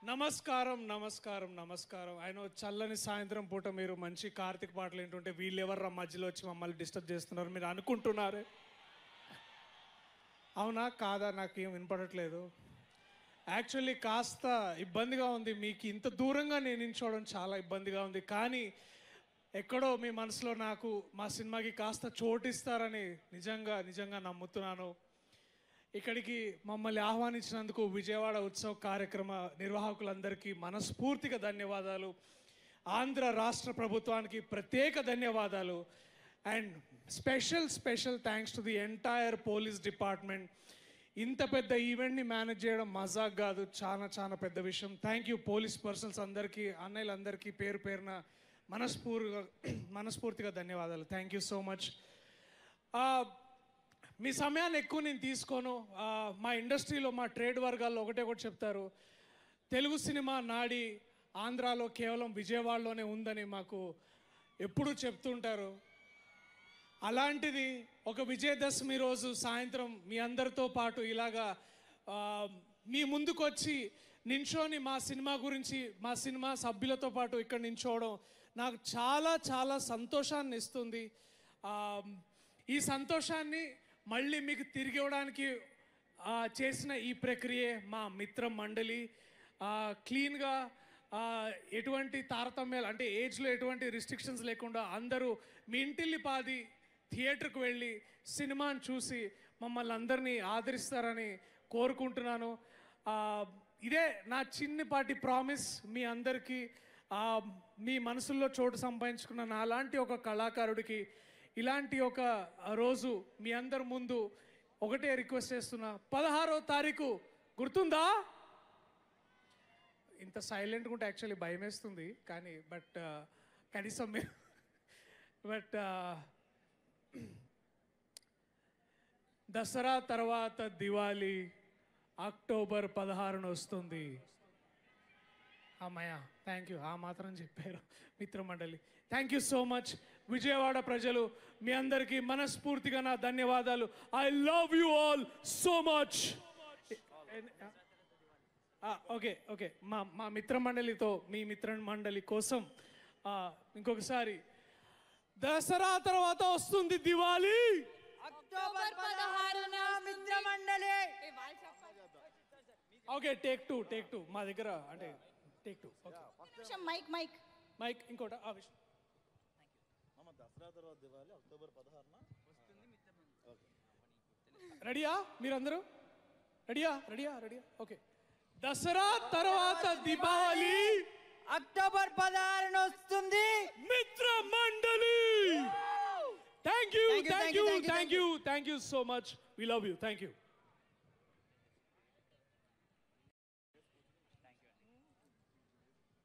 నమస్కారం నమస్కారం నమస్కారం. ఆయన చల్లని సాయంత్రం పూట మీరు మంచి కార్తీక పాటలు ఏంటంటే వీళ్ళెవర్రా మధ్యలో వచ్చి మమ్మల్ని డిస్టర్బ్ చేస్తున్నారు మీరు అనుకుంటున్నారు. అవునా కాదా నాకేం వినపడట్లేదు. యాక్చువల్లీ కాస్త ఇబ్బందిగా ఉంది, మీకు ఇంత దూరంగా నేను నించోవడం చాలా ఇబ్బందిగా ఉంది. కానీ ఎక్కడో మీ మనసులో నాకు మా సినిమాకి కాస్త చోటిస్తారని నిజంగా నిజంగా నమ్ముతున్నాను. ఇక్కడికి మమ్మల్ని ఆహ్వానించినందుకు విజయవాడ ఉత్సవ కార్యక్రమ నిర్వాహకులందరికీ మనస్ఫూర్తిగా ధన్యవాదాలు. ఆంధ్ర రాష్ట్ర ప్రభుత్వానికి ప్రత్యేక ధన్యవాదాలు. And special thanks to the entire police department. ఇంత పెద్ద ఈవెంట్ని మేనేజ్ చేయడం మజాక్ కాదు, చాలా చాలా పెద్ద విషయం. థ్యాంక్ యూ పోలీస్ పర్సన్స్ అందరికీ, అన్నయ్యలందరికీ పేరు పేరున మనస్ఫూర్తిగా ధన్యవాదాలు. Thank you so much. మీ సమయాన్ని ఎక్కువ నేను తీసుకోను. మా ఇండస్ట్రీలో మా ట్రేడ్ వర్గాల్లో ఒకటి చెప్తారు, తెలుగు సినిమా నాడి ఆంధ్రాలో కేవలం విజయవాడలోనే ఉందని మాకు ఎప్పుడూ చెప్తుంటారు. అలాంటిది ఒక విజయదశమి రోజు సాయంత్రం మీ అందరితో పాటు ఇలాగా మీ ముందుకు వచ్చి నించోని మా సినిమా గురించి మా సినిమా సభ్యులతో పాటు ఇక్కడ నించోవడం నాకు చాలా చాలా సంతోషాన్ని ఇస్తుంది. ఈ సంతోషాన్ని మళ్ళీ మీకు తిరిగి ఇవ్వడానికి చేసిన ఈ ప్రక్రియే మా మిత్ర మండలి. క్లీన్గా ఎటువంటి తారతమ్యాలు అంటే ఏజ్లో ఎటువంటి రిస్ట్రిక్షన్స్ లేకుండా అందరూ మీ ఇంటిల్లి పాది థియేటర్కి వెళ్ళి సినిమాని చూసి మమ్మల్ని అందరినీ ఆదరిస్తారని కోరుకుంటున్నాను. ఇదే నా చిన్నపాటి ప్రామిస్ మీ అందరికీ. మీ మనసుల్లో చోటు సంపాదించుకున్న నాలాంటి ఒక కళాకారుడికి ఇలాంటి ఒక రోజు మీ అందరి ముందు ఒకటే రిక్వెస్ట్ చేస్తున్నా, 16వ తారీఖు గుర్తుందా? ఇంత సైలెంట్గా ఉంటే యాక్చువల్లీ భయం వేస్తుంది, కానీ కనీసం మీరు దసరా తర్వాత దివాళీ అక్టోబర్ 16న వస్తుంది. అమ్మయ్య థ్యాంక్ యూ, ఆ మాత్రం చెప్పారు Mithra Mandali. Thank you so much. Vijayawada ప్రజలు మీ అందరికీ మనస్ఫూర్తిగా నా ధన్యవాదాలు. I love you all so much. Okay మా మిత్రమండలితో మీ మిత్రమండలి కోసం ఇంకొకసారి, దసరా తర్వాత వస్తుంది దివాళీ అక్టోబర్ 16న మిత్రమండలి. ఓకే టేక్ టూ మా దగ్గర అంటే టేక్ 2. ఓకే మైక్ ఇంకోట ఆ విషయం. దసరా తర్వాత దివాళీ అక్టోబర్ 16న వస్తుంది మిత్రమండలి. రెడీయా మీరందరూ? రెడీయా? ఓకే. దసరా తర్వాత దీపావళి అక్టోబర్ 16న వస్తుంది Mithra Mandali. Thank you so much. We love you. Thank you.